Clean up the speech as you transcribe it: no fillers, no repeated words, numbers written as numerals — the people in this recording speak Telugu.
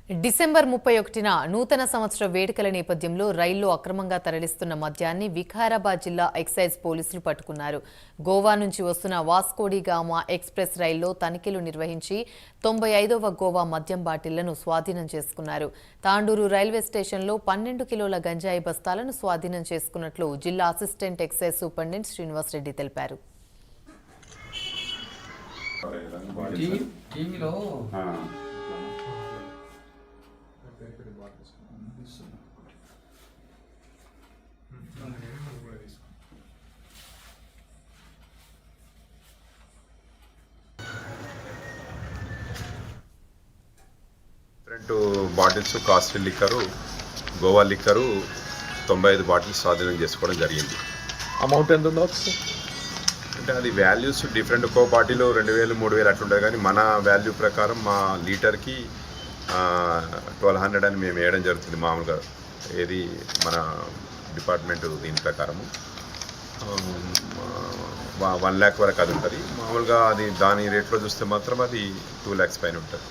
డిసెంబర్ 31న నూతన సంవత్సర వేడుకల నేపథ్యంలో రైల్లో అక్రమంగా తరలిస్తున్న మద్యాన్ని వికారాబాద్ జిల్లా ఎక్సైజ్ పోలీసులు పట్టుకున్నారు. గోవా నుంచి వస్తున్న వాస్కోడిగామా ఎక్స్ప్రెస్ రైల్లో తనిఖీలు నిర్వహించి 95వ గోవా మద్యం బాటిళ్లను స్వాధీనం చేసుకున్నారు. తాండూరు రైల్వే స్టేషన్లో 12 కిలోల గంజాయి బస్తాలను స్వాధీనం చేసుకున్నట్లు జిల్లా అసిస్టెంట్ ఎక్సైజ్ సూపరింటెండెంట్ శ్రీనివాసరెడ్డి తెలిపారు. Bottles costly liquor, Goa liquor 95 bottles స్వాధీనం చేసుకోవడం జరిగింది. అమౌంట్ ఎంత ఉండవచ్చు అంటే అది వాల్యూస్ డిఫరెంట్. ఒక్కో బాటిల్ 2000 3000 అట్లుంటుంది, కానీ మన వాల్యూ ప్రకారం మా లీటర్కి 1200 అని మేము వేయడం జరుగుతుంది. మామూలుగా ఏది మన డిపార్ట్మెంట్ దీని ప్రకారము 1 lakh వరకు అది ఉంటుంది. మామూలుగా అది దాని రేట్లో చూస్తే మాత్రం అది 2 lakhs పైన ఉంటుంది.